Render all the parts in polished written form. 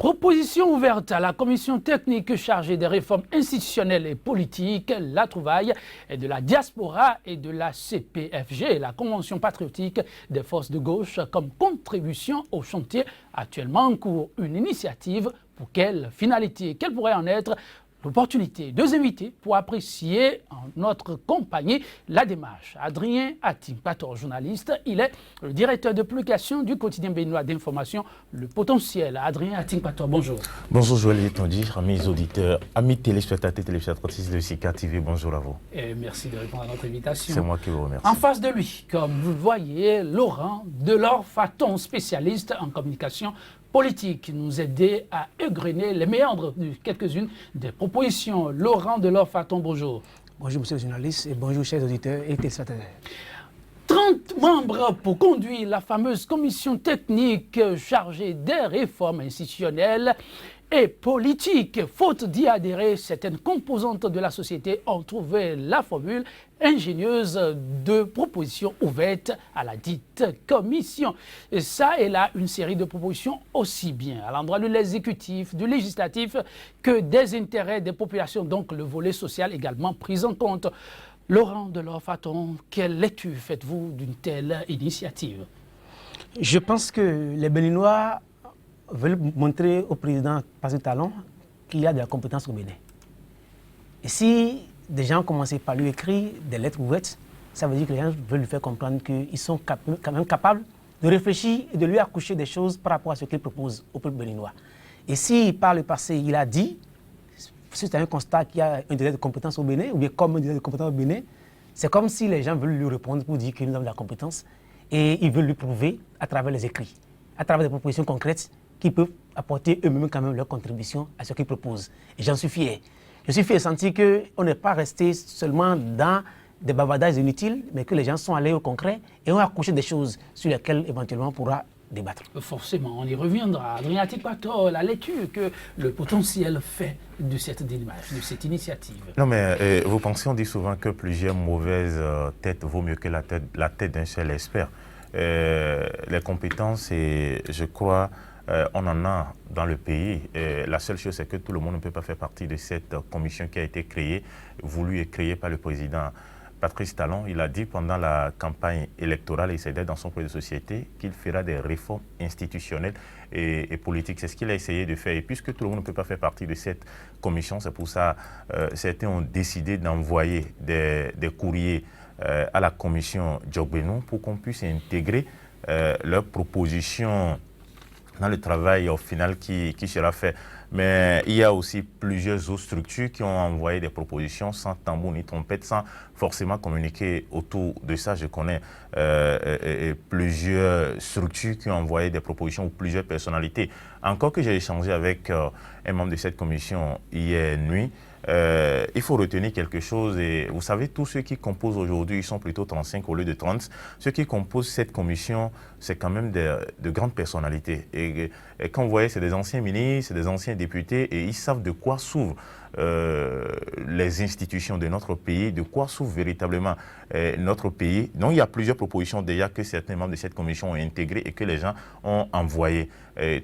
Proposition ouverte à la commission technique chargée des réformes institutionnelles et politiques, la trouvaille et de la diaspora et de la CPFG, la Convention patriotique des forces de gauche, comme contribution au chantier actuellement en cours. Une initiative pour quelle finalité? Quelle pourrait en être l'opportunité? Deux invités pour apprécier en notre compagnie la démarche. Adrien Atim-Pator, journaliste, il est le directeur de publication du quotidien béninois d'information Le Potentiel. Adrien Atim-Pator, bonjour. Bonjour Joël Tondi, amis auditeurs, amis téléspectateurs, téléspectatrices de Sika TV, bonjour à vous. Et merci de répondre à notre invitation. C'est moi qui vous remercie. En face de lui, comme vous le voyez, Laurent Delors-Faton, spécialiste en communication politique, nous aider à égrener les méandres de quelques-unes des propositions. Laurent Delors-Faton, bonjour. Bonjour monsieur le journaliste et bonjour chers auditeurs et téléspectateurs. 30 membres pour conduire la fameuse commission technique chargée des réformes institutionnelles et politiques. Faute d'y adhérer, certaines composantes de la société ont trouvé la formule ingénieuse de propositions ouvertes à la dite commission. Et ça est là une série de propositions aussi bien à l'endroit de l'exécutif, du législatif, que des intérêts des populations, donc le volet social également pris en compte. Laurent Delors-Faton, quelle lecture faites-vous d'une telle initiative? Je pense que les Béninois veulent montrer au président Patrice Talon qu'il y a de la compétence au Bénin. Et si des gens commencent par lui écrire des lettres ouvertes, ça veut dire que les gens veulent lui faire comprendre qu'ils sont quand même capables de réfléchir et de lui accoucher des choses par rapport à ce qu'il propose au peuple béninois. Et si par le passé il a dit, c'est un constat qu'il y a un délai de compétence au Bénin, ou bien comme un délai de compétence au Bénin, c'est comme si les gens veulent lui répondre pour dire qu'ils ont de la compétence et ils veulent lui prouver à travers les écrits, à travers des propositions concrètes qui peuvent apporter eux-mêmes quand même leur contribution à ce qu'ils proposent. Et j'en suis fier. Je suis fier de sentir qu'on n'est pas resté seulement dans des bavardages inutiles, mais que les gens sont allés au concret et ont accouché des choses sur lesquelles éventuellement on pourra débattre. Forcément, on y reviendra. Adrien Atim-Pator, la lecture que le potentiel fait de cette démarche, de cette initiative. Non mais vous pensez, on dit souvent que plusieurs mauvaises têtes vaut mieux que la tête d'un seul expert. Les compétences, et je crois, on en a dans le pays. La seule chose, c'est que tout le monde ne peut pas faire partie de cette commission qui a été créée, voulue et créée par le président Patrice Talon. Il a dit pendant la campagne électorale, il s'est dit dans son projet de société qu'il fera des réformes institutionnelles et politiques. C'est ce qu'il a essayé de faire. Et puisque tout le monde ne peut pas faire partie de cette commission, c'est pour ça que certains ont décidé d'envoyer des courriers à la commission Djokbenou pour qu'on puisse intégrer leurs propositions dans le travail au final qui sera fait. Mais il y a aussi plusieurs autres structures qui ont envoyé des propositions sans tambour ni trompette, sans forcément communiquer autour de ça. Je connais plusieurs structures qui ont envoyé des propositions ou plusieurs personnalités. Encore que j'ai échangé avec un membre de cette commission hier nuit, il faut retenir quelque chose. Et vous savez, tous ceux qui composent aujourd'hui, ils sont plutôt 35 au lieu de 30. Ceux qui composent cette commission, c'est quand même de grandes personnalités. Et quand vous voyez, c'est des anciens ministres, c'est des anciens députés, et ils savent de quoi s'ouvrent les institutions de notre pays, de quoi s'ouvre véritablement notre pays. Donc il y a plusieurs propositions déjà que certains membres de cette commission ont intégrées et que les gens ont envoyées.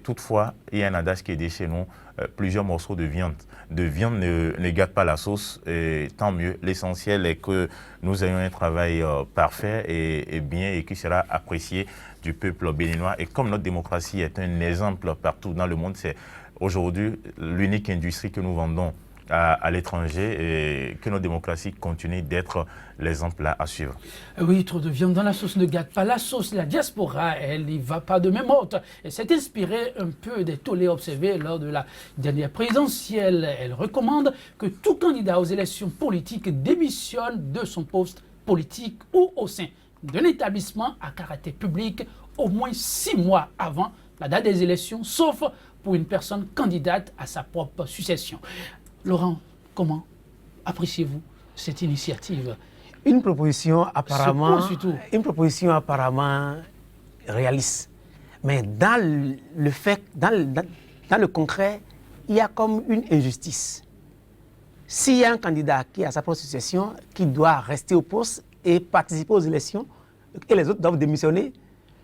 Toutefois, il y a un adage qui est dit chez nous, plusieurs morceaux de viande. De viande ne gâte pas la sauce, et tant mieux. L'essentiel est que nous ayons un travail parfait et bien et qui sera apprécié du peuple béninois. Et comme notre démocratie est un exemple partout dans le monde, c'est aujourd'hui l'unique industrie que nous vendons à l'étranger et que nos démocraties continuent d'être l'exemple à suivre. Oui, trop de viande dans la sauce ne gâte pas la sauce. La diaspora, elle n'y va pas de même hôte. Elle s'est inspirée un peu des tollés observés lors de la dernière présidentielle. Elle recommande que tout candidat aux élections politiques démissionne de son poste politique ou au sein d'un établissement à caractère public au moins 6 mois avant la date des élections, sauf pour une personne candidate à sa propre succession. Laurent, comment appréciez-vous cette initiative? Une proposition apparemment réaliste. Mais dans le fait, dans le concret, il y a comme une injustice. S'il y a un candidat qui a sa propre succession, qui doit rester au poste et participer aux élections, et les autres doivent démissionner,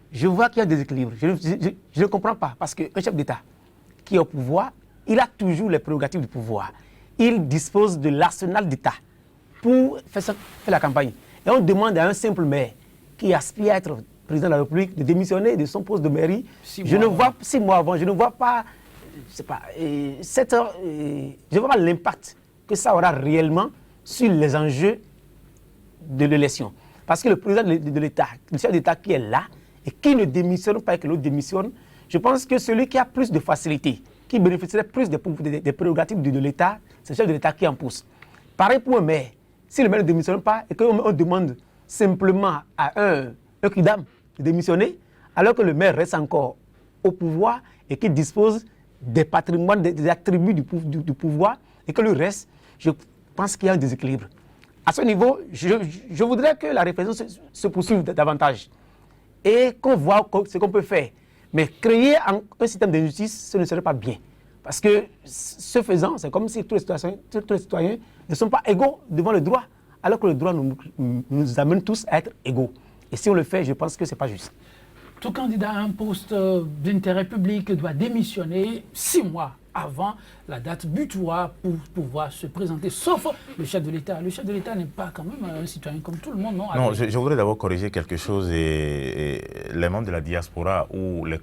je vois qu'il y a des équilibres. Je ne comprends pas, parce qu'un chef d'État qui est au pouvoir, il a toujours les prérogatives du pouvoir. Il dispose de l'arsenal d'État pour faire la campagne. Et on demande à un simple maire qui aspire à être président de la République de démissionner de son poste de mairie. 6 mois avant, je ne vois pas, je vois pas l'impact que ça aura réellement sur les enjeux de l'élection. Parce que le président de l'État, le chef d'État qui est là et qui ne démissionne pas et que l'autre démissionne, je pense que celui qui a plus de facilité, qui bénéficierait plus des prérogatives de l'État, c'est le chef de l'État qui en pousse. Pareil pour un maire. Si le maire ne démissionne pas et qu'on demande simplement à un kidam de démissionner, alors que le maire reste encore au pouvoir et qu'il dispose des patrimoines, des attributs du pouvoir, et que le reste, je pense qu'il y a un déséquilibre. À ce niveau, je voudrais que la réflexion se poursuive davantage et qu'on voit ce qu'on peut faire. Mais créer un système d'injustice, ce ne serait pas bien. Parce que ce faisant, c'est comme si tous les citoyens ne sont pas égaux devant le droit, alors que le droit nous amène tous à être égaux. Et si on le fait, je pense que ce n'est pas juste. Tout candidat à un poste d'intérêt public doit démissionner 6 mois avant la date butoir pour pouvoir se présenter, sauf le chef de l'État. Le chef de l'État n'est pas quand même un citoyen comme tout le monde, non? Non, je voudrais d'abord corriger quelque chose. Et les membres de la diaspora ou les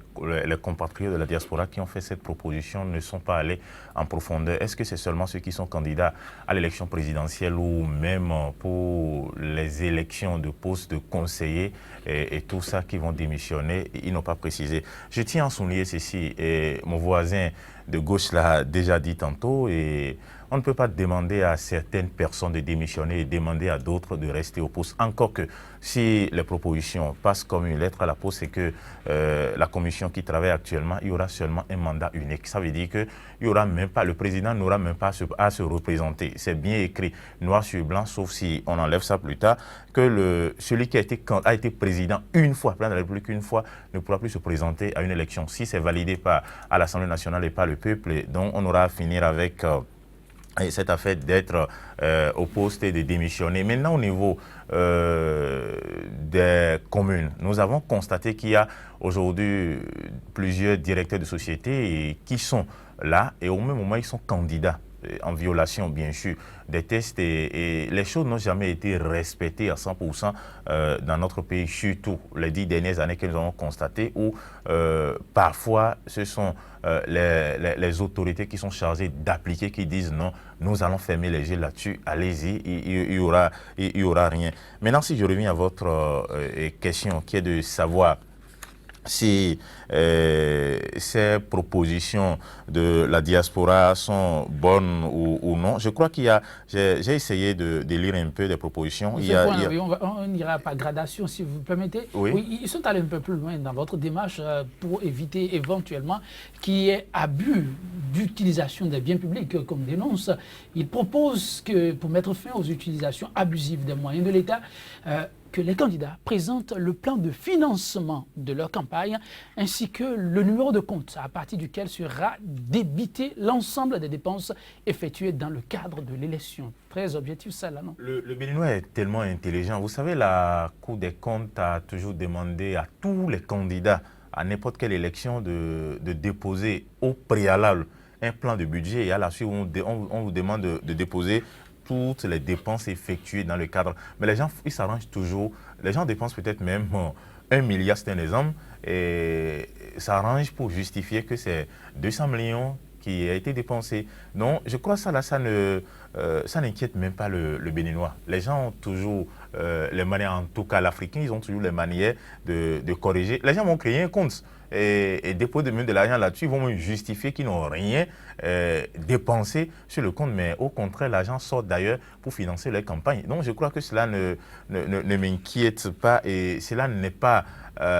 compatriotes de la diaspora qui ont fait cette proposition ne sont pas allés en profondeur. Est-ce que c'est seulement ceux qui sont candidats à l'élection présidentielle ou même pour les élections de postes de conseillers et tout ça qui vont démissionner? Ils n'ont pas précisé. Je tiens à souligner ceci, et mon voisin de gauche l'a déjà dit tantôt, et on ne peut pas demander à certaines personnes de démissionner et demander à d'autres de rester au poste. Encore que si les propositions passent comme une lettre à la poste, c'est que la commission qui travaille actuellement, il y aura seulement un mandat unique. Ça veut dire que il y aura même pas, le président n'aura même pas à se représenter. C'est bien écrit, noir sur blanc, sauf si on enlève ça plus tard, que celui qui a été président une fois, président de la République une fois, ne pourra plus se présenter à une élection. Si c'est validé à l'Assemblée nationale et par le peuple, donc on aura à finir avec cette affaire d'être au poste et de démissionner. Maintenant, au niveau des communes, nous avons constaté qu'il y a aujourd'hui plusieurs directeurs de sociétés qui sont là et au même moment, ils sont candidats en violation, bien sûr, des tests et les choses n'ont jamais été respectées à 100% dans notre pays, surtout les 10 dernières années que nous avons constatées où parfois ce sont les autorités qui sont chargées d'appliquer, qui disent non, nous allons fermer les yeux là-dessus, allez-y, il y aura rien. Maintenant, si je reviens à votre question qui est de savoir si ces propositions de la diaspora sont bonnes ou non. Je crois qu'il y a... J'ai essayé de lire un peu des propositions. On ira par gradation, si vous permettez. Oui, ils sont allés un peu plus loin dans votre démarche pour éviter éventuellement qu'il y ait abus d'utilisation des biens publics, comme dénonce. Ils proposent que, pour mettre fin aux utilisations abusives des moyens de l'État, que les candidats présentent le plan de financement de leur campagne ainsi que le numéro de compte à partir duquel sera débité l'ensemble des dépenses effectuées dans le cadre de l'élection. Très objectif ça là, non? Le Béninois est tellement intelligent. Vous savez, la Cour des comptes a toujours demandé à tous les candidats à n'importe quelle élection de déposer au préalable un plan de budget et à la suite on vous demande de déposer toutes les dépenses effectuées dans le cadre. Mais les gens, ils s'arrangent toujours. Les gens dépensent peut-être même 1 milliard, c'est un exemple, et s'arrangent pour justifier que c'est 200 millions qui a été dépensé. Donc, je crois que ça n'inquiète même pas le Béninois. Les gens ont toujours les manières, en tout cas l'Africain, ils ont toujours les manières de corriger. Les gens vont créer un compte et déposer de l'argent là-dessus, ils vont me justifier qu'ils n'ont rien dépensé sur le compte, mais au contraire, l'argent sort d'ailleurs pour financer leur campagne. Donc, je crois que cela ne m'inquiète pas et cela n'est pas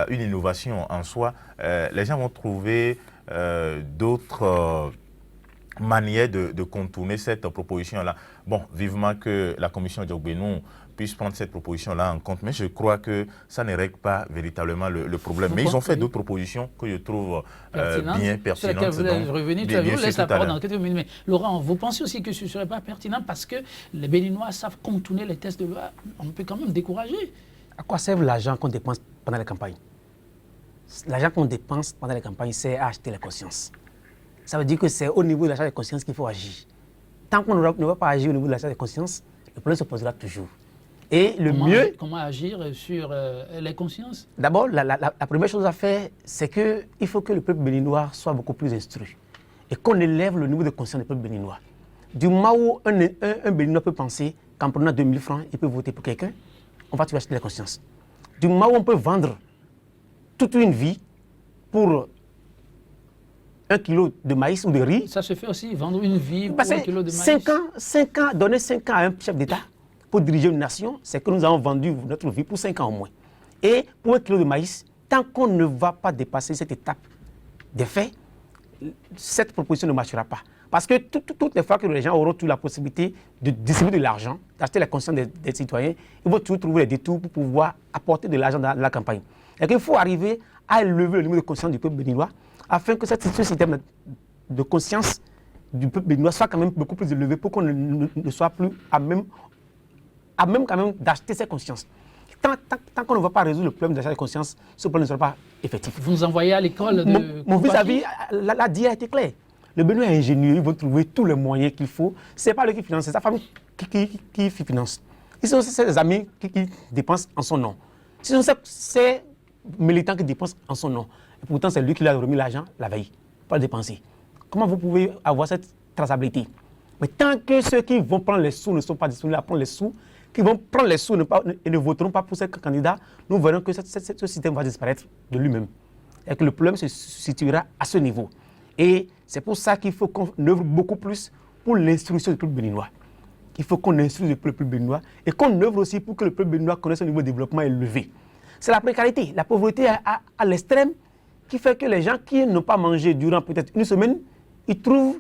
une innovation en soi. Les gens vont trouver d'autres manières de contourner cette proposition-là. Bon, vivement que la commission Diogbenou puisse prendre cette proposition-là en compte, mais je crois que ça ne règle pas véritablement le problème. Mais ils ont fait d'autres propositions que je trouve bien pertinentes. Sur lesquelles vous allez revenir, je vous laisse la parole dans quelques minutes. Mais Laurent, vous pensez aussi que ce ne serait pas pertinent parce que les Béninois savent contourner les tests de loi? On peut quand même décourager. À quoi sert l'argent qu'on dépense pendant les campagnes? L'argent qu'on dépense pendant les campagnes, c'est à acheter la conscience. ça veut dire que c'est au niveau de l'achat de conscience qu'il faut agir. Tant qu'on ne va pas agir au niveau de l'achat de conscience, le problème se posera toujours. Et le mieux... Comment agir sur les consciences? D'abord, la première chose à faire, c'est qu'il faut que le peuple béninois soit beaucoup plus instruit et qu'on élève le niveau de conscience du peuple béninois. Du moment où un Béninois peut penser qu'en prenant 2000 francs, il peut voter pour quelqu'un, on va tuer acheter la conscience. Du moment où on peut vendre toute une vie pour 1 kilo de maïs ou de riz. Ça se fait aussi, vendre une vie pour 1 kilo de maïs. 5 ans, donner 5 ans à un chef d'État pour diriger une nation, c'est que nous avons vendu notre vie pour 5 ans au moins. Et pour 1 kilo de maïs, tant qu'on ne va pas dépasser cette étape des faits, cette proposition ne marchera pas. Parce que toutes les fois que les gens auront eu la possibilité de distribuer de l'argent, d'acheter la conscience des citoyens, ils vont toujours trouver des détours pour pouvoir apporter de l'argent dans la campagne. Et qu'il faut arriver à élever le niveau de conscience du peuple béninois afin que ce système de conscience du peuple béninois soit quand même beaucoup plus élevé pour qu'on ne soit plus à même quand même d'acheter ses consciences. Tant qu'on ne va pas résoudre le problème d'achat de conscience, ce problème ne sera pas effectif. Vous nous envoyez à l'école de... Mon vis-à-vis, la dit a été clair. Le Bénin est ingénieux, ils vont trouver tous les moyens qu'il faut. Ce n'est pas lui qui finance, c'est sa famille qui finance. Ils sont ses amis qui dépensent en son nom. Ce sont ses militants qui dépensent en son nom. Et pourtant, c'est lui qui a remis l'argent la veille, pas le dépenser. Comment vous pouvez avoir cette traçabilité? Mais tant que ceux qui vont prendre les sous ne sont pas disponibles à prendre les sous, qui vont prendre les sous et ne voteront pas pour ces candidats, nous verrons que ce système va disparaître de lui-même. Et que le problème se situera à ce niveau. Et c'est pour ça qu'il faut qu'on œuvre beaucoup plus pour l'instruction du peuple béninois. Il faut qu'on instruise le peuple béninois et qu'on œuvre aussi pour que le peuple béninois connaisse un niveau de développement élevé. C'est la précarité, la pauvreté à l'extrême qui fait que les gens qui n'ont pas mangé durant peut-être une semaine, ils trouvent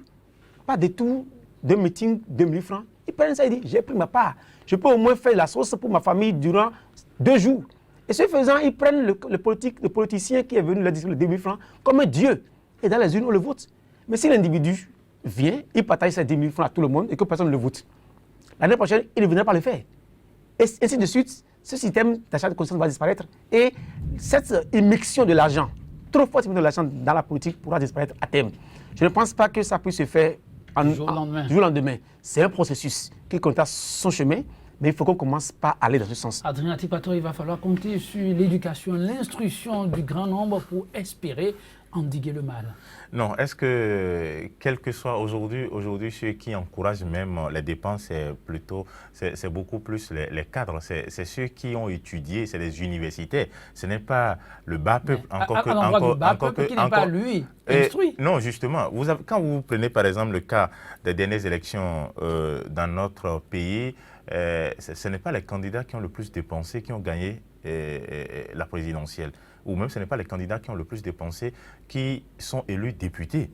pas de tout de meeting 2000 francs. Ils prennent ça et disent, j'ai pris ma part. Je peux au moins faire la sauce pour ma famille durant 2 jours. Et ce faisant, ils prennent le politicien qui est venu leur distribuer les 2000 francs comme un dieu. Et dans les urnes, on le vote. Mais si l'individu vient, il partage ces 10 000 francs à tout le monde et que personne ne le vote, l'année prochaine, il ne viendra pas le faire. Et ainsi de suite, ce système d'achat de conscience va disparaître. Et cette immixtion de l'argent, trop forte immixtion de l'argent dans la politique pourra disparaître à terme. Je ne pense pas que ça puisse se faire du jour au lendemain. C'est un processus qui comptera son chemin, mais il faut qu'on commence par aller dans ce sens. Adrien Tipato, il va falloir compter sur l'éducation, l'instruction du grand nombre pour espérer endiguer le mal. Non, est-ce que, quel que soit aujourd'hui, ceux qui encouragent même les dépenses, c'est beaucoup plus les cadres, c'est ceux qui ont étudié, c'est les universitaires. Ce n'est pas le bas peuple, qui n'est pas lui instruit. Non, justement, quand vous prenez par exemple le cas des dernières élections dans notre pays, ce n'est pas les candidats qui ont le plus dépensé qui ont gagné la présidentielle. Ou même ce n'est pas les candidats qui ont le plus dépensé qui sont élus députés.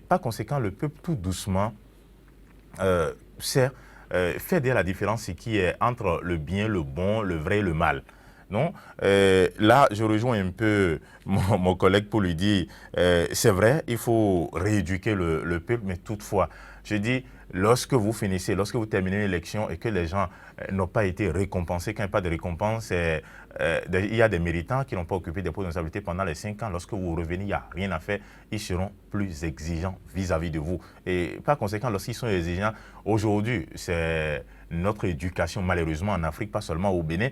Par conséquent, le peuple, tout doucement, fait dire la différence qui est entre le bien, le bon, le vrai et le mal. Non, là, je rejoins un peu mon collègue pour lui dire, c'est vrai, il faut rééduquer le peuple, mais toutefois, je dis, lorsque vous finissez, lorsque vous terminez l'élection et que les gens n'ont pas été récompensés, quand il n'y a pas de récompense, il y a des méritants qui n'ont pas occupé des postes de responsabilité pendant les 5 ans. Lorsque vous revenez, il n'y a rien à faire, ils seront plus exigeants vis-à-vis de vous. Et par conséquent, lorsqu'ils sont exigeants, aujourd'hui, c'est notre éducation, malheureusement en Afrique, pas seulement au Bénin,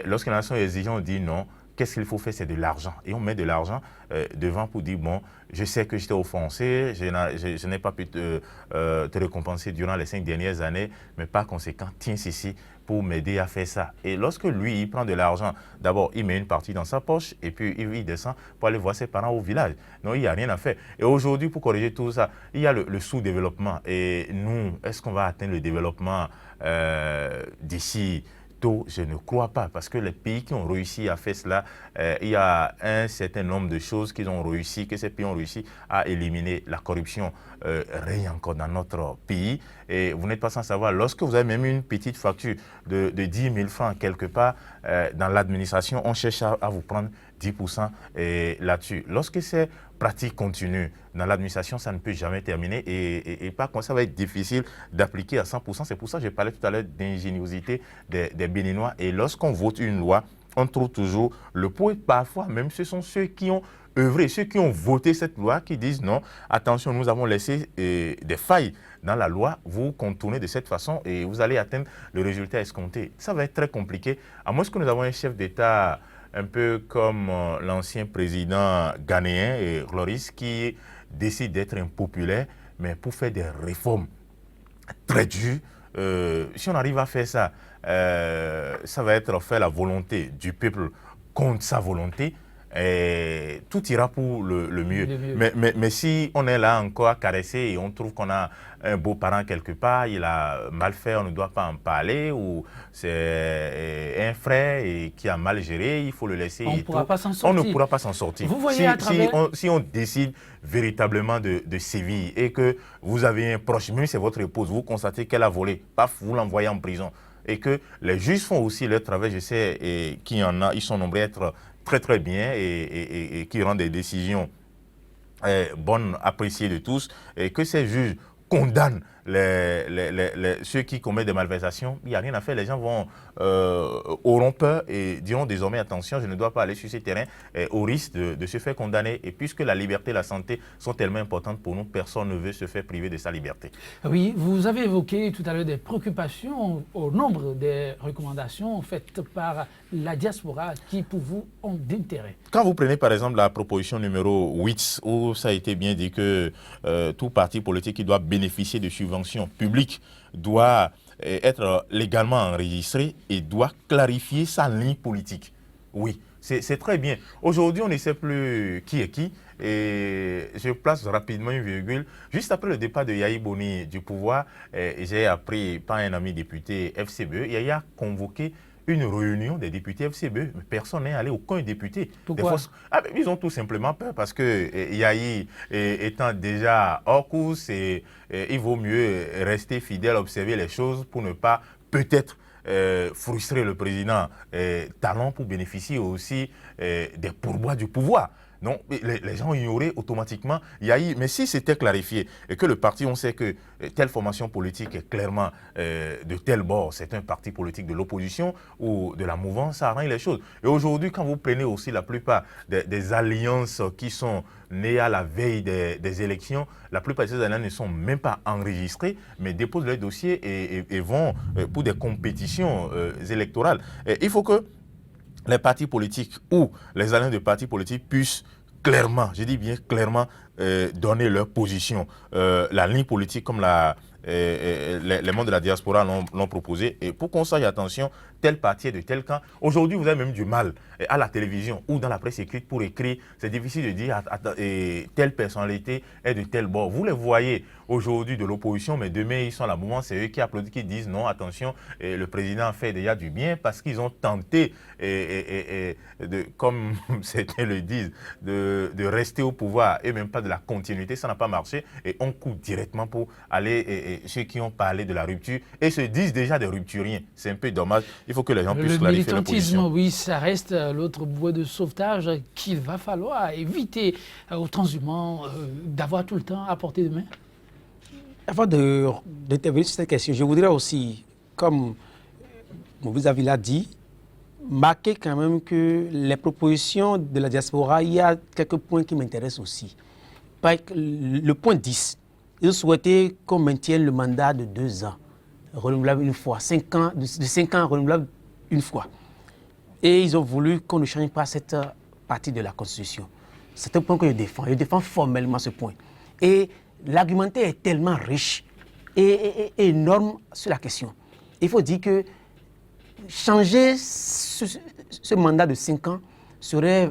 lorsque les gens sont exigeants, on dit non. Qu'est-ce qu'il faut faire? C'est de l'argent. Et on met de l'argent devant pour dire, bon, je sais que je t'ai offensé, je n'ai pas pu te récompenser durant les 5 dernières années, mais par conséquent, tiens ceci pour m'aider à faire ça. Et lorsque lui, il prend de l'argent, d'abord, il met une partie dans sa poche et puis il descend pour aller voir ses parents au village. Non, il n'y a rien à faire. Et aujourd'hui, pour corriger tout ça, il y a le sous-développement. Et nous, est-ce qu'on va atteindre le développement d'ici ? Je ne crois pas, parce que les pays qui ont réussi à faire cela, il y a un certain nombre de choses qu'ils ont réussi, que ces pays ont réussi à éliminer. La corruption règne encore dans notre pays. Et vous n'êtes pas sans savoir, lorsque vous avez même une petite facture de 10 000 francs quelque part, dans l'administration, on cherche à vous prendre 10% là-dessus. Lorsque ces pratiques continuent dans l'administration, ça ne peut jamais terminer et par contre, ça va être difficile d'appliquer à 100%. C'est pour ça que j'ai parlé tout à l'heure d'ingéniosité des Béninois. Et lorsqu'on vote une loi, on trouve toujours le pour et parfois, même ce sont ceux qui ont œuvrer. Ceux qui ont voté cette loi, qui disent non, attention, nous avons laissé des failles dans la loi, vous contournez de cette façon et vous allez atteindre le résultat escompté. Ça va être très compliqué, à moins que nous avons un chef d'État un peu comme l'ancien président ghanéen, Gloris, qui décide d'être impopulaire, mais pour faire des réformes très dures. Si on arrive à faire ça, ça va être faire la volonté du peuple contre sa volonté. Et tout ira pour le mieux. Mais si on est là encore à caresser et on trouve qu'on a un beau-parent quelque part, il a mal fait, on ne doit pas en parler, ou c'est un frère qui a mal géré, il faut le laisser. On ne pourra pas s'en sortir. On ne pourra pas s'en sortir. Vous voyez si on décide véritablement de sévir et que vous avez un proche, même si c'est votre épouse, vous constatez qu'elle a volé, paf, vous l'envoyez en prison. Et que les juges font aussi leur travail, je sais qu'il y en a, ils sont nombreux à être très très bien et qui rendent des décisions bonnes, appréciées de tous, et que ces juges condamnent ceux qui commettent des malversations, il n'y a rien à faire. Les gens auront peur et diront désormais attention, je ne dois pas aller sur ces terrains au risque de se faire condamner. Et puisque la liberté et la santé sont tellement importantes pour nous, personne ne veut se faire priver de sa liberté. Oui, vous avez évoqué tout à l'heure des préoccupations au nombre des recommandations faites par la diaspora qui pour vous ont d'intérêt. Quand vous prenez par exemple la proposition numéro 8, où ça a été bien dit que tout parti politique qui doit bénéficier de subventions publiques doit être légalement enregistré et doit clarifier sa ligne politique. Oui, c'est très bien. Aujourd'hui, on ne sait plus qui est qui. Et je place rapidement une virgule. Juste après le départ de Yahi Boni du pouvoir, j'ai appris par un ami député FCBE, Yahi a convoqué une réunion des députés FCBE. Personne n'est allé, aucun député. Pourquoi? Ils ont tout simplement peur parce que Yahi étant déjà hors course, il vaut mieux rester fidèle, observer les choses pour ne pas peut-être frustrer le président Talon pour bénéficier aussi des pourboires du pouvoir. Non, les gens ignoraient automatiquement Yahi. Mais si c'était clarifié et que le parti, on sait que telle formation politique est clairement de tel bord, c'est un parti politique de l'opposition ou de la mouvance, ça arrange les choses. Et aujourd'hui, quand vous prenez aussi la plupart des alliances qui sont nées à la veille des élections, la plupart de ces alliances ne sont même pas enregistrées, mais déposent leur dossier et vont pour des compétitions électorales. Et il faut que les partis politiques ou les alliances de partis politiques puissent clairement, je dis bien clairement, donner leur position. La ligne politique comme les membres de la diaspora l'ont proposé. Et pour qu'on sache, attention, tel parti est de tel camp. Aujourd'hui, vous avez même du mal à la télévision ou dans la presse écrite pour écrire. C'est difficile de dire telle personnalité est de tel bord. Vous les voyez aujourd'hui de l'opposition, mais demain, ils sont à la mouvance. C'est eux qui applaudissent, qui disent non, attention, le président fait déjà du bien parce qu'ils ont tenté, comme certains le disent, de rester au pouvoir et même pas de la continuité. Ça n'a pas marché et on coupe directement pour aller ceux qui ont parlé de la rupture et se disent déjà des rupturiens. C'est un peu dommage. Il faut que les gens puissent clarifier leur position. Le militantisme, oui, ça reste l'autre bouée de sauvetage qu'il va falloir éviter aux transhumants d'avoir tout le temps à portée de main. Avant d'intervenir sur cette question, je voudrais aussi, comme mon vis-à-vis l'a dit, marquer quand même que les propositions de la diaspora, il y a quelques points qui m'intéressent aussi. Le point 10, ils souhaitaient qu'on maintienne le mandat de 2 ans, renouvelable une fois, 5 ans, de 5 ans renouvelable une fois. Et ils ont voulu qu'on ne change pas cette partie de la Constitution. C'est un point que je défends. Je défends formellement ce point. Et l'argumentaire est tellement riche et énorme sur la question. Il faut dire que changer ce mandat de 5 ans serait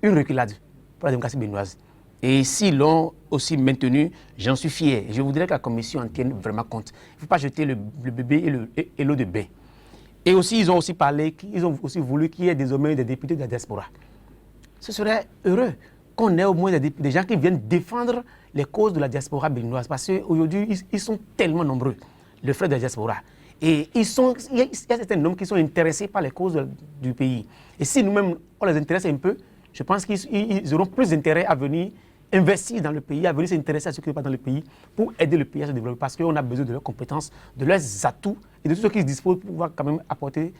une reculade pour la démocratie béninoise. Et s'ils l'ont aussi maintenu, j'en suis fier. Je voudrais que la Commission en tienne vraiment compte. Il ne faut pas jeter le bébé et l'eau de bain. Et aussi, ils ont aussi parlé, ils ont aussi voulu qu'il y ait désormais des députés de la diaspora. Ce serait heureux qu'on ait au moins des gens qui viennent défendre les causes de la diaspora béninoise. Parce qu'aujourd'hui, ils sont tellement nombreux, les frères de la diaspora. Et il y a certains hommes qui sont intéressés par les causes du pays. Et si nous-mêmes, on les intéresse un peu, je pense qu'ils auront plus d'intérêt à venir investir dans le pays, à venir s'intéresser à ce qui ne va pas dans le pays pour aider le pays à se développer parce qu'on a besoin de leurs compétences, de leurs atouts et de tout ce qui se dispose pour pouvoir quand même apporter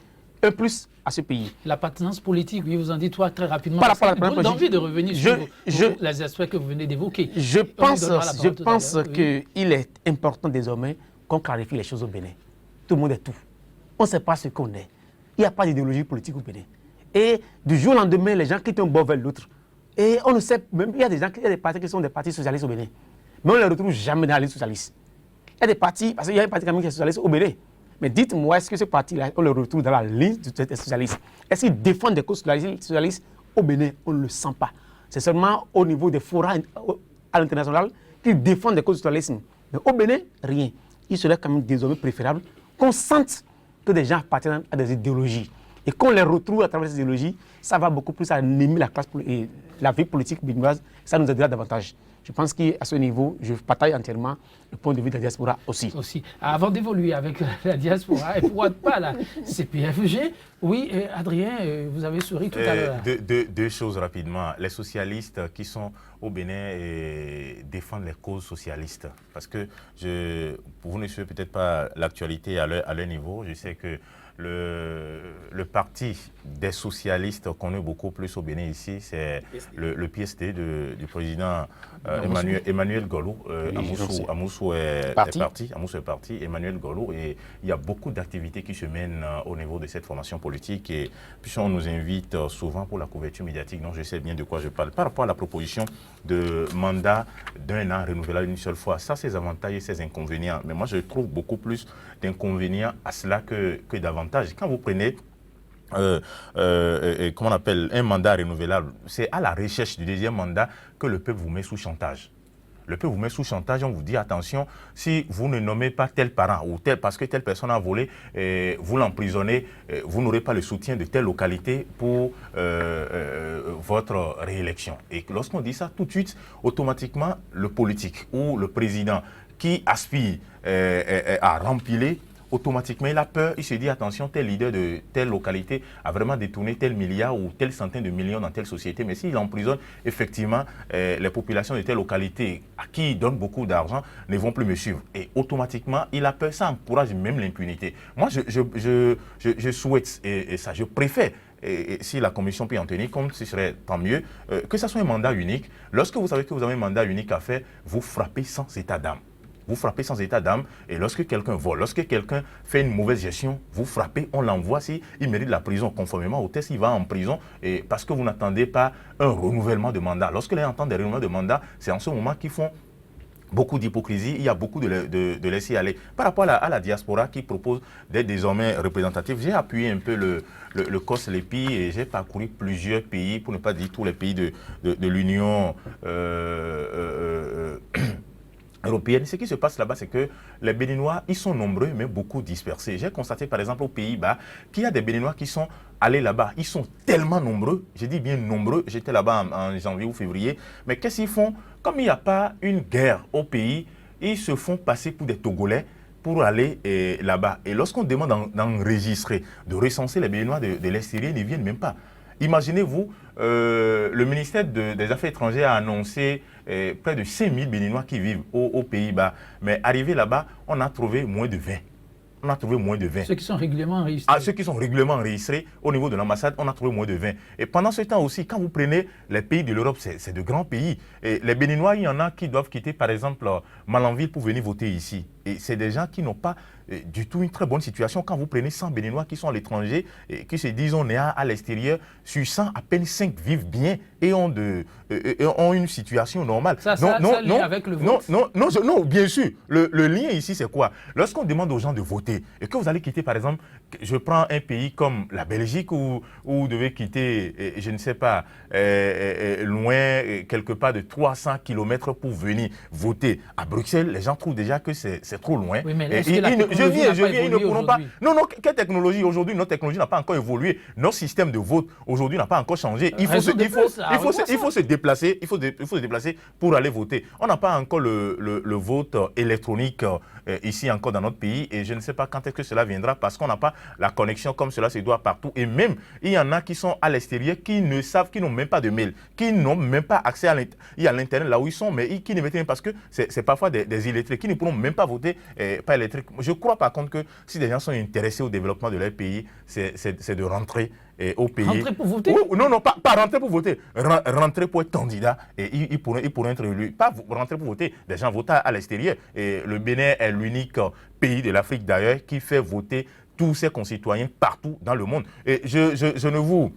un plus à ce pays. L'appartenance politique, oui, vous en dites toi très rapidement. Par rapport à J'ai envie de revenir sur les aspects que vous venez d'évoquer. Je pense qu'il est important désormais qu'on clarifie les choses au Bénin. Tout le monde est tout. On ne sait pas ce qu'on est. Il n'y a pas d'idéologie politique au Bénin. Et du jour au lendemain, les gens quittent un bord vers l'autre. Et on ne sait même, il y a des partis qui sont des partis socialistes au Bénin. Mais on ne les retrouve jamais dans la liste socialiste. Il y a des partis, parce qu'il y a un parti qui est socialiste au Bénin. Mais dites-moi, est-ce que ce parti-là, on le retrouve dans la liste des socialistes? Est-ce qu'ils défendent des causes socialistes au Bénin? On ne le sent pas. C'est seulement au niveau des forats à l'international qu'ils défendent des causes socialistes. Mais au Bénin, rien. Il serait quand même désormais préférable qu'on sente que des gens appartiennent à des idéologies. Et qu'on les retrouve à travers ces idéologies, ça va beaucoup plus animer la vie politique béninoise. Ça nous aidera davantage. Je pense qu'à ce niveau, je partage entièrement le point de vue de la diaspora aussi. Avant d'évoluer avec la diaspora, et pourquoi pas la CPFG, oui, Adrien, vous avez souri tout à l'heure. Deux choses rapidement. Les socialistes qui sont au Bénin défendent les causes socialistes. Parce que vous ne suivez peut-être pas l'actualité à leur niveau. Je sais que le parti des socialistes qu'on connaît beaucoup plus au Bénin ici, c'est le PSD du président Emmanuel Golou. Amoussou est parti, Emmanuel Golou. Et il y a beaucoup d'activités qui se mènent au niveau de cette formation politique. Et puis on nous invite souvent pour la couverture médiatique, donc je sais bien de quoi je parle. Par rapport à la proposition de mandat d'1 an renouvelable une seule fois, ça, ses avantages et ses inconvénients. Mais moi, je trouve beaucoup plus d'inconvénients à cela que d'avantages. Quand vous prenez comment on appelle un mandat renouvelable, c'est à la recherche du deuxième mandat que le peuple vous met sous chantage. Le peuple vous met sous chantage, on vous dit attention, si vous ne nommez pas tel parent ou tel parce que telle personne a volé, vous l'emprisonnez, vous n'aurez pas le soutien de telle localité pour votre réélection. Et lorsqu'on dit ça, tout de suite, automatiquement, le politique ou le président qui aspire à rempiler, automatiquement, il a peur, il se dit attention, tel leader de telle localité a vraiment détourné tel milliard ou telle centaine de millions dans telle société. Mais s'il emprisonne, effectivement, les populations de telle localité à qui il donne beaucoup d'argent ne vont plus me suivre. Et automatiquement, il a peur, ça encourage même l'impunité. Moi, je souhaite, et ça, je préfère, et si la commission peut en tenir compte, ce serait tant mieux, que ce soit un mandat unique. Lorsque vous savez que vous avez un mandat unique à faire, vous frappez sans état d'âme. Vous frappez sans état d'âme et lorsque quelqu'un vole, lorsque quelqu'un fait une mauvaise gestion, vous frappez, on l'envoie. S'il mérite la prison conformément au test, il va en prison et parce que vous n'attendez pas un renouvellement de mandat. Lorsque les gens entendent des renouvellements de mandat, c'est en ce moment qu'ils font beaucoup d'hypocrisie, il y a beaucoup de laisser aller. Par rapport à la diaspora qui propose d'être désormais représentative, j'ai appuyé un peu le COS-LEPI et j'ai parcouru plusieurs pays, pour ne pas dire tous les pays de l'Union européenne. Ce qui se passe là-bas, c'est que les Béninois, ils sont nombreux, mais beaucoup dispersés. J'ai constaté, par exemple, aux Pays-Bas, qu'il y a des Béninois qui sont allés là-bas. Ils sont tellement nombreux, je dis bien nombreux, j'étais là-bas en janvier ou février, mais qu'est-ce qu'ils font? Comme il n'y a pas une guerre au pays, ils se font passer pour des Togolais pour aller là-bas. Et lorsqu'on demande d'enregistrer, de recenser les Béninois de l'extérieur, ils ne viennent même pas. Imaginez-vous, le ministère des Affaires étrangères a annoncé près de 5000 Béninois qui vivent aux Pays-Bas. Mais arrivé là-bas, on a trouvé moins de 20. On a trouvé moins de 20. Ceux qui sont régulièrement enregistrés. Ceux qui sont régulièrement enregistrés au niveau de l'ambassade, on a trouvé moins de 20. Et pendant ce temps aussi, quand vous prenez les pays de l'Europe, c'est de grands pays. Et les Béninois, il y en a qui doivent quitter, par exemple, Malanville pour venir voter ici. Et c'est des gens qui n'ont pas du tout une très bonne situation. Quand vous prenez 100 Béninois qui sont à l'étranger et qui se disent on est à l'extérieur, sur 100, à peine 5 vivent bien et ont une situation normale. Ça lien avec le vote. Non, bien sûr. Le lien ici, c'est quoi? Lorsqu'on demande aux gens de voter et que vous allez quitter, par exemple, je prends un pays comme la Belgique où vous devez quitter, je ne sais pas, loin, quelque part de 300 km pour venir voter. À Bruxelles, les gens trouvent déjà que c'est trop loin. Oui, mais je viens, ils ne pourront pas. Non, quelle technologie? Aujourd'hui, notre technologie n'a pas encore évolué. Notre système de vote, aujourd'hui, n'a pas encore changé. Il faut se déplacer. Il faut se déplacer pour aller voter. On n'a pas encore le vote électronique ici encore dans notre pays et je ne sais pas quand est-ce que cela viendra parce qu'on n'a pas la connexion comme cela se doit partout. Et même, il y en a qui sont à l'extérieur, qui ne savent, qui n'ont même pas de mail, qui n'ont même pas accès à l'Internet là où ils sont, mais qui ne mettent même parce que c'est parfois des illettrés qui ne pourront même pas voter pas électrique. Je crois par contre que si des gens sont intéressés au développement de leur pays, c'est de rentrer au pays. Rentrer pour voter? Non, pas rentrer pour voter. Rentrer pour être candidat et ils pourraient être élus. Pas rentrer pour voter. Des gens votent à l'extérieur. Et le Bénin est l'unique pays de l'Afrique d'ailleurs qui fait voter tous ses concitoyens partout dans le monde. Et je ne vous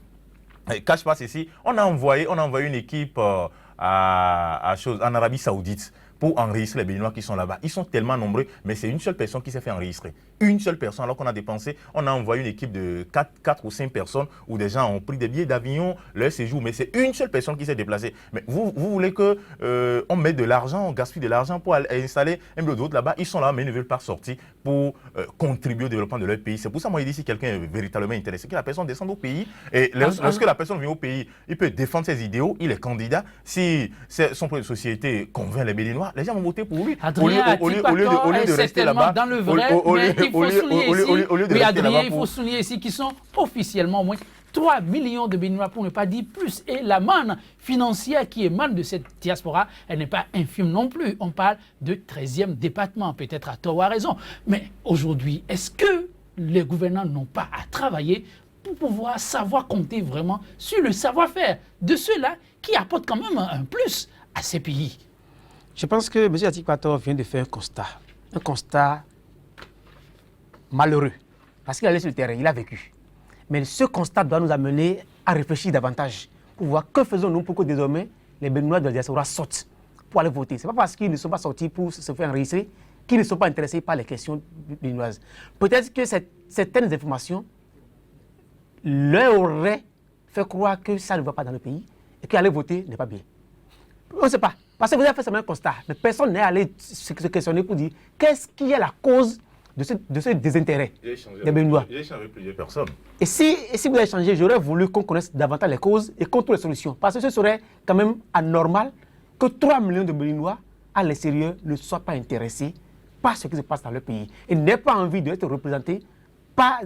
cache pas ceci. On a envoyé une équipe en Arabie Saoudite pour enregistrer les Béninois qui sont là-bas. Ils sont tellement nombreux, mais c'est une seule personne qui s'est fait enregistrer. Une seule personne, alors qu'on a dépensé, on a envoyé une équipe de 4 ou 5 personnes où des gens ont pris des billets d'avion, leur séjour, mais c'est une seule personne qui s'est déplacée. Mais vous voulez qu'on mette de l'argent, on gaspille de l'argent pour aller installer un peu d'autres là-bas. Ils sont là, mais ils ne veulent pas sortir pour contribuer au développement de leur pays. C'est pour ça, moi, je dis, si quelqu'un est véritablement intéressé, que la personne descende au pays. Et lorsque la personne vient au pays, il peut défendre ses idéaux, il est candidat. Si son projet de société convainc les Béninois, les gens vont voter pour lui. Adrien Au lieu de rester là-bas. Dans le vrai, il faut souligner ici qu'ils sont officiellement au moins 3 millions de Béninois, pour ne pas dire plus. Et la manne financière qui émane de cette diaspora, elle n'est pas infime non plus. On parle de 13e département, peut-être à tort ou à raison. Mais aujourd'hui, est-ce que les gouvernants n'ont pas à travailler pour pouvoir savoir compter vraiment sur le savoir-faire de ceux-là qui apportent quand même un plus à ces pays? Je pense que M. Atikpator vient de faire un constat malheureux, parce qu'il est allé sur le terrain, il a vécu. Mais ce constat doit nous amener à réfléchir davantage, pour voir que faisons-nous pour que désormais les Béninois de la diaspora sortent pour aller voter. Ce n'est pas parce qu'ils ne sont pas sortis pour se faire enregistrer qu'ils ne sont pas intéressés par les questions béninoises. Peut-être que certaines informations leur auraient fait croire que ça ne va pas dans le pays et qu'aller voter n'est pas bien. On ne sait pas. Parce que vous avez fait seulement un constat, mais personne n'est allé se questionner pour dire qu'est-ce qui est la cause de ce désintérêt des Béninois. J'ai échangé avec plusieurs personnes. Et si vous avez changé, j'aurais voulu qu'on connaisse davantage les causes et qu'on trouve les solutions. Parce que ce serait quand même anormal que 3 millions de Béninois à l'extérieur ne soient pas intéressés par ce qui se passe dans leur pays et n'aient pas envie d'être représentés par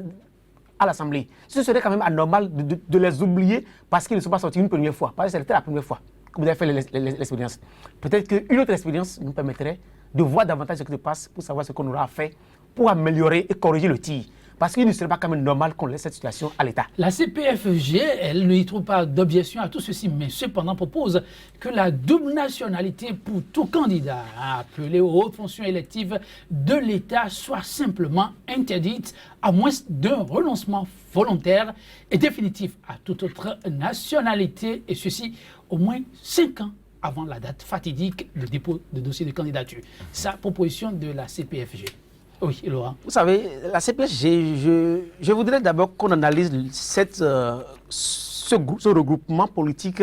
à l'Assemblée. Ce serait quand même anormal de les oublier parce qu'ils ne sont pas sortis une première fois. Parce que c'était la première fois que vous avez fait l'expérience. Peut-être qu'une autre expérience nous permettrait de voir davantage ce qui se passe pour savoir ce qu'on aura à faire pour améliorer et corriger le tir. Parce qu'il ne serait pas quand même normal qu'on laisse cette situation à l'État. La CPFG, elle ne y trouve pas d'objection à tout ceci, mais cependant propose que la double nationalité pour tout candidat appelé aux hautes fonctions électives de l'État soit simplement interdite, à moins d'un renoncement volontaire et définitif à toute autre nationalité, et ceci au moins 5 ans avant la date fatidique de dépôt de dossier de candidature. Ça, proposition de la CPFG. Oui, Laurent. Vous savez, la CPFG, je voudrais d'abord qu'on analyse ce regroupement politique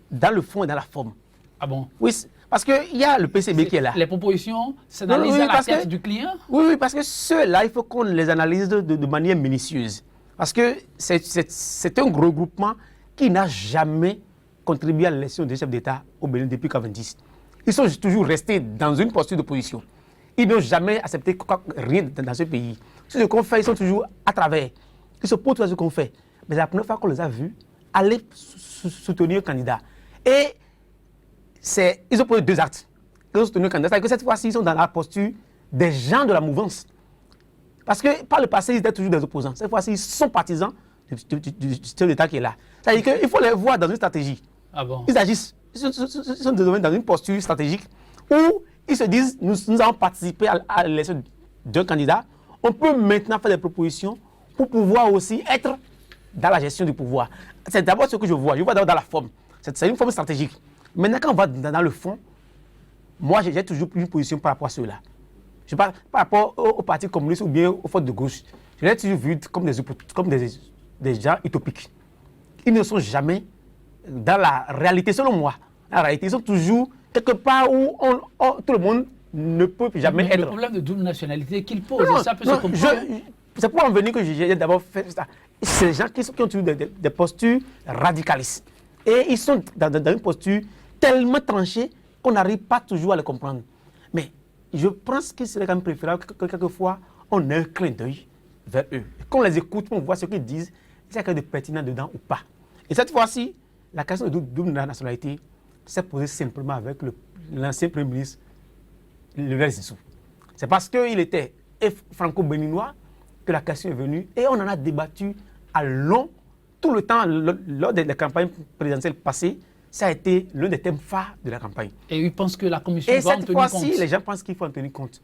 dans le fond et dans la forme. Ah bon? Oui, parce qu'il y a le PCB qui est là. Les propositions s'analysent à la tête du client? Oui, parce que ceux-là, il faut qu'on les analyse de manière minutieuse. Parce que c'est un regroupement qui n'a jamais contribué à l'élection des chefs d'État au Bénin depuis 1990. Ils sont toujours restés dans une posture d'opposition. Ils n'ont jamais accepté rien dans ce pays. Ce qu'on fait, ils sont toujours à travers. Ils se posent tout ce qu'on fait. Mais c'est la première fois qu'on les a vus aller soutenir un candidat. Et ils ont posé 2 actes. Ils ont soutenu un candidat. C'est-à-dire que cette fois-ci, ils sont dans la posture des gens de la mouvance. Parce que par le passé, ils étaient toujours des opposants. Cette fois-ci, ils sont partisans du chef d'État qui est là. C'est-à-dire qu'il faut les voir dans une stratégie. Ah bon? Ils agissent. Ils sont dans une posture stratégique où ils se disent, nous avons participé à l'élection d'un candidat, on peut maintenant faire des propositions pour pouvoir aussi être dans la gestion du pouvoir. C'est d'abord ce que je vois d'abord dans la forme. C'est une forme stratégique. Maintenant, quand on va dans le fond, moi, j'ai toujours pris une position par rapport à ceux-là. Je parle par rapport au Parti communiste ou bien aux forces de gauche. Je l'ai toujours vu comme des gens utopiques. Ils ne sont jamais dans la réalité, selon moi. La réalité, ils sont toujours quelque part où tout le monde ne peut jamais être. Le problème de double nationalité qu'il pose, ça peut se comprendre. C'est pour en venir que j'ai d'abord fait ça. C'est des gens qui ont toujours des postures radicalistes. Et ils sont dans une posture tellement tranchée qu'on n'arrive pas toujours à les comprendre. Mais je pense que c'est quand même préférable que quelquefois on ait un clin d'œil vers eux. Et quand on les écoute, on voit ce qu'ils disent, s'il y a quelque chose de pertinent dedans ou pas. Et cette fois-ci, la question de double nationalité s'est posée simplement avec l'ancien Premier ministre, Lionel Zinsou. C'est parce qu'il était franco-béninois que la question est venue et on en a débattu à long. Tout le temps, lors des campagnes présidentielles passées, ça a été l'un des thèmes phares de la campagne. Et ils pensent que la commission doit en tenir compte. Et cette fois-ci, les gens pensent qu'il faut en tenir compte.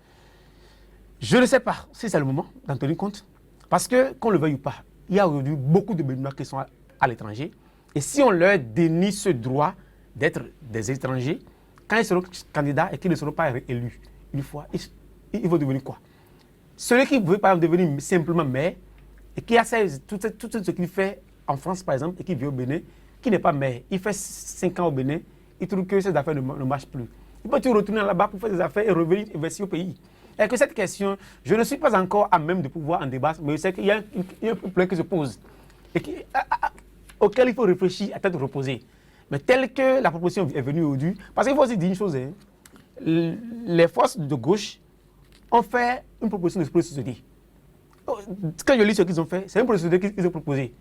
Je ne sais pas si c'est le moment d'en tenir compte. Parce que, qu'on le veuille ou pas, il y a aujourd'hui beaucoup de Béninois qui sont à l'étranger. Et si on leur dénie ce droit d'être des étrangers, quand ils seront candidats et qu'ils ne seront pas élus une fois, ils vont devenir quoi? Celui qui veut par exemple devenir simplement maire et qui a tout ce qu'il fait en France par exemple et qui vit au Bénin, qui n'est pas maire, il fait 5 ans au Bénin, il trouve que ses affaires ne marchent plus. Il peut toujours retourner là-bas pour faire des affaires et revenir investir au pays. Et que cette question, je ne suis pas encore à même de pouvoir en débattre, mais je sais qu'il y a un problème qui se pose et auquel il faut réfléchir à tête reposée. Mais tel que la proposition est venue aujourd'hui, parce qu'il faut aussi dire une chose, hein, les forces de gauche ont fait une proposition de société. Quand je lis ce qu'ils ont fait, c'est une proposition qu'ils ont proposée,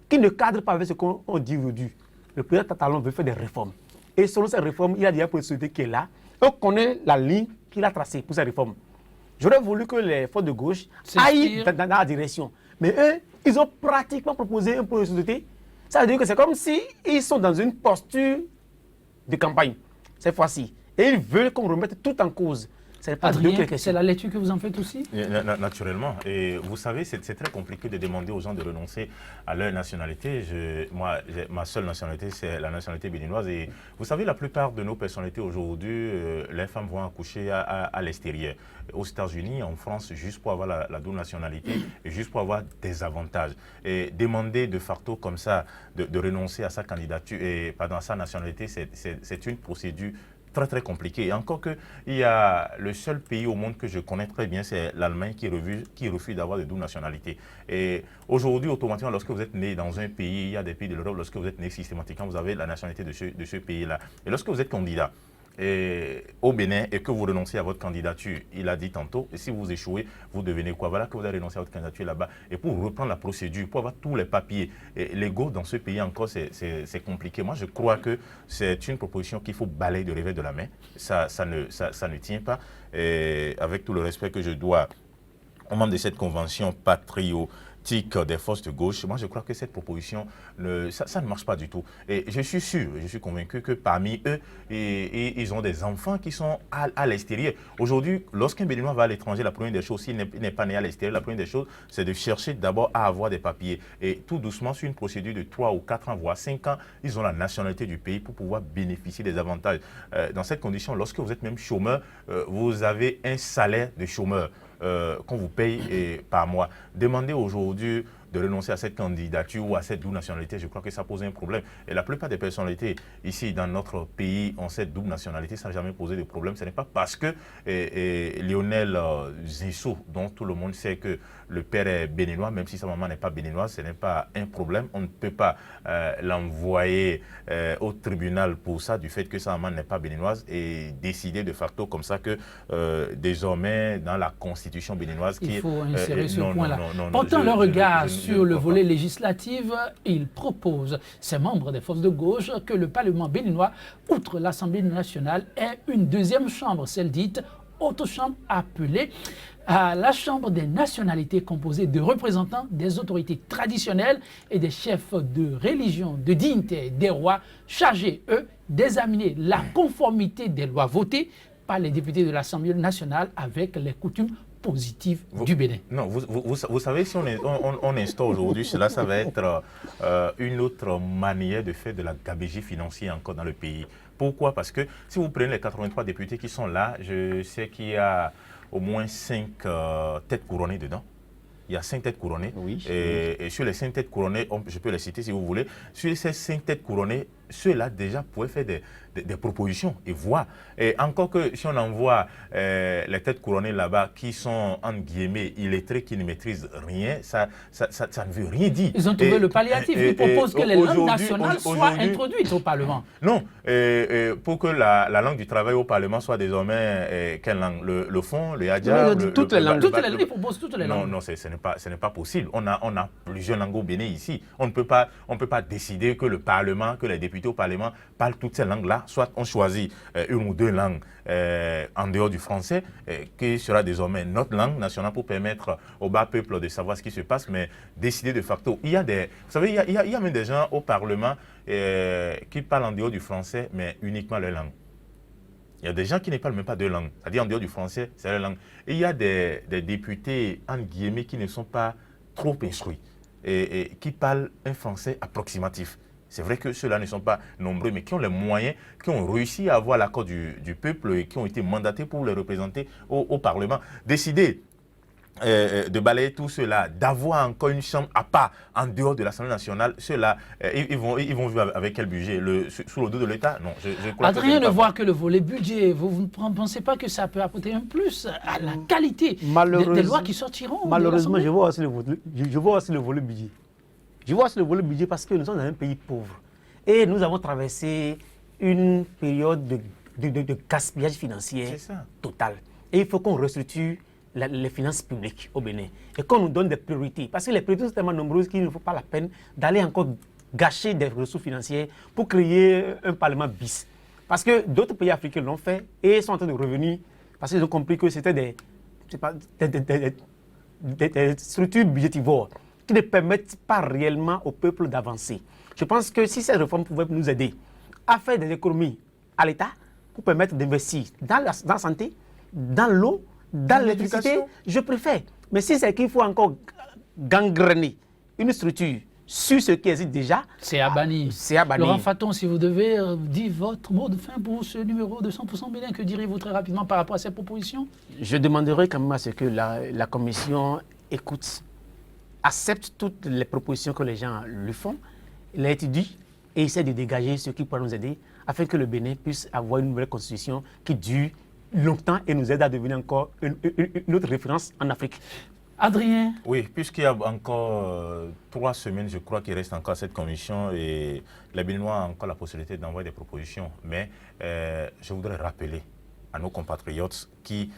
qui ne cadre pas avec ce qu'on dit aujourd'hui. Le président Talon veut faire des réformes. Et selon ces réformes, il y a déjà une société qui est là. On connaît la ligne qu'il a tracée pour ces réformes. J'aurais voulu que les forces de gauche aillent dans la direction. Mais eux, ils ont pratiquement proposé un projet de société. Ça veut dire que c'est comme s'ils sont dans une posture de campagne, cette fois-ci. Et ils veulent qu'on remette tout en cause. C'est la lecture que vous en faites aussi? Naturellement. Et vous savez, c'est très compliqué de demander aux gens de renoncer à leur nationalité. Ma seule nationalité, c'est la nationalité béninoise. Et vous savez, la plupart de nos personnalités aujourd'hui, les femmes vont accoucher à l'extérieur. Aux États-Unis, en France, juste pour avoir la double nationalité et juste pour avoir des avantages. Et demander de facto comme ça de renoncer à sa candidature et à sa nationalité, c'est une procédure très compliqué. Et encore qu'il y a le seul pays au monde que je connais très bien, c'est l'Allemagne qui refuse d'avoir de double nationalité. Et aujourd'hui, automatiquement, lorsque vous êtes né dans un pays, il y a des pays de l'Europe, lorsque vous êtes né systématiquement, vous avez la nationalité de ce pays-là. Et lorsque vous êtes candidat au Bénin et que vous renoncez à votre candidature, il a dit tantôt, et si vous échouez, vous devenez quoi? Voilà que vous avez renoncé à votre candidature là-bas. Et pour reprendre la procédure, pour avoir tous les papiers légaux dans ce pays encore, c'est compliqué. Moi, je crois que c'est une proposition qu'il faut balayer de revers de la main. Ça ne tient pas. Et avec tout le respect que je dois aux membres de cette convention patriotique des forces de gauche, moi je crois que cette proposition, ça ne marche pas du tout. Et je suis sûr, je suis convaincu que parmi eux, ils ont des enfants qui sont à l'extérieur. Aujourd'hui, lorsqu'un Béninois va à l'étranger, la première des choses, s'il n'est pas né à l'extérieur, la première des choses, c'est de chercher d'abord à avoir des papiers. Et tout doucement, sur une procédure de 3 ou 4 ans, voire 5 ans, ils ont la nationalité du pays pour pouvoir bénéficier des avantages. Dans cette condition, lorsque vous êtes même chômeur, vous avez un salaire de chômeur qu'on vous paye par mois. Demandez aujourd'hui de renoncer à cette candidature ou à cette double nationalité, je crois que ça pose un problème. Et la plupart des personnalités ici dans notre pays ont cette double nationalité, ça n'a jamais posé de problème. Ce n'est pas parce que Lionel Zinsou, dont tout le monde sait que le père est béninois, même si sa maman n'est pas béninoise, ce n'est pas un problème. On ne peut pas l'envoyer au tribunal pour ça, du fait que sa maman n'est pas béninoise, et décider de facto comme ça que désormais dans la constitution béninoise... Il faut insérer ce point-là. Portant le regard sur le volet législatif, il propose, ses membres des forces de gauche, que le Parlement béninois, outre l'Assemblée nationale, ait une deuxième chambre, celle dite haute chambre, appelée à la Chambre des nationalités, composée de représentants des autorités traditionnelles et des chefs de religion, de dignité des rois, chargés, eux, d'examiner la conformité des lois votées par les députés de l'Assemblée nationale avec les coutumes positives du Bénin. Non, vous savez, si on instaure aujourd'hui cela, ça va être une autre manière de faire de la gabegie financière encore dans le pays. Pourquoi? Parce que si vous prenez les 83 députés qui sont là, je sais qu'il y a au moins 5 têtes couronnées dedans. Il y a 5 têtes couronnées. Oui, et sur les 5 têtes couronnées, je peux les citer si vous voulez. Sur ces 5 têtes couronnées, ceux-là déjà pouvaient faire des propositions et voir. Et encore que si on envoie les têtes couronnées là-bas qui sont, entre guillemets, illettrés, qui ne maîtrisent rien, ça ne veut rien dire. Ils ont trouvé le palliatif. Ils proposent que les langues nationales soient introduites au Parlement. Non, pour que la langue du travail au Parlement soit désormais, quelle langue? Le fond, le hadja? Toutes les langues. Ils proposent toutes les langues. Non, ce n'est pas possible. On a plusieurs langues au Bénin ici. On ne peut pas décider que le Parlement, que les députés au Parlement parlent toutes ces langues-là. Soit on choisit une ou deux langues en dehors du français, qui sera désormais notre langue nationale pour permettre au bas peuple de savoir ce qui se passe, mais décider de facto. Vous savez, il y a même des gens au Parlement qui parlent en dehors du français, mais uniquement leur langue. Il y a des gens qui ne parlent même pas deux langues. C'est-à-dire en dehors du français, c'est leur langue. Et il y a des députés, entre guillemets, qui ne sont pas trop instruits et qui parlent un français approximatif. C'est vrai que ceux-là ne sont pas nombreux, mais qui ont les moyens, qui ont réussi à avoir l'accord du peuple et qui ont été mandatés pour les représenter au Parlement. Décider de balayer tout cela, d'avoir encore une chambre à part en dehors de l'Assemblée nationale, ceux-là, ils vont vivre avec quel budget? Sous le dos de l'État? Non, je crois Adrien ne voit que le volet budget. Vous ne pensez pas que ça peut apporter un plus à la qualité des lois qui sortiront? Malheureusement, je vois aussi le volet budget. Je vois aussi le volet budget parce que nous sommes dans un pays pauvre. Et nous avons traversé une période de gaspillage financier total. Et il faut qu'on restructure les finances publiques au Bénin et qu'on nous donne des priorités. Parce que les priorités sont tellement nombreuses qu'il ne faut pas la peine d'aller encore gâcher des ressources financières pour créer un parlement bis. Parce que d'autres pays africains l'ont fait et sont en train de revenir parce qu'ils ont compris que c'était des structures budgétivores qui ne permettent pas réellement au peuple d'avancer. Je pense que si ces réformes pouvaient nous aider à faire des économies à l'État pour permettre d'investir dans la santé, dans l'eau, dans l'électricité, je préfère. Mais si c'est qu'il faut encore gangréner une structure sur ce qui existe déjà, c'est à bannir. C'est à bannir. Laurent Faton, si vous devez dire votre mot de fin pour ce numéro de 100% Bénin, que direz-vous très rapidement par rapport à ces propositions? Je demanderai quand même à ce que la commission écoute, accepte toutes les propositions que les gens lui font, les étudie et essaie de dégager ce qui pourra nous aider afin que le Bénin puisse avoir une nouvelle constitution qui dure longtemps et nous aide à devenir encore une autre référence en Afrique. Adrien? Oui, puisqu'il y a encore 3 semaines, je crois qu'il reste encore cette commission et les Béninois ont encore la possibilité d'envoyer des propositions. Mais je voudrais rappeler à nos compatriotes qui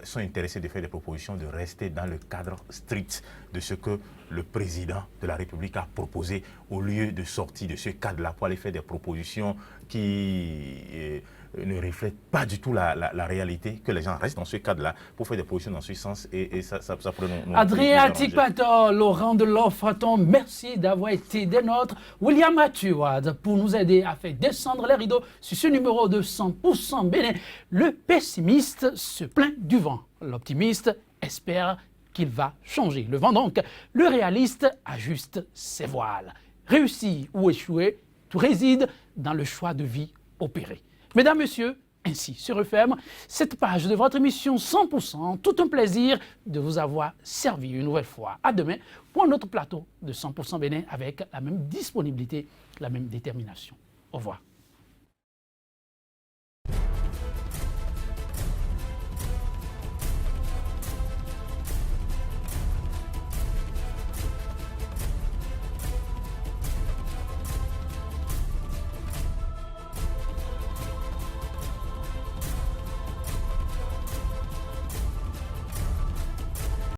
sont intéressés de faire des propositions de rester dans le cadre strict de ce que le président de la République a proposé au lieu de sortir de ce cadre-là pour aller faire des propositions qui ne reflètent pas du tout la réalité, que les gens restent dans ce cadre-là pour faire des propositions dans ce sens et ça pourrait nous Adrien Atikpator, Laurent Faton, merci d'avoir été des nôtres. William Atuad pour nous aider à faire descendre les rideaux sur ce numéro de 100% Bénin. Le pessimiste se plaint du vent. L'optimiste espère qu'il va changer le vent. Donc, le réaliste ajuste ses voiles. Réussir ou échouer, tout réside dans le choix de vie opéré. Mesdames, Messieurs, ainsi se referme cette page de votre émission 100%. Tout un plaisir de vous avoir servi une nouvelle fois. À demain pour un autre plateau de 100% Bénin avec la même disponibilité, la même détermination. Au revoir.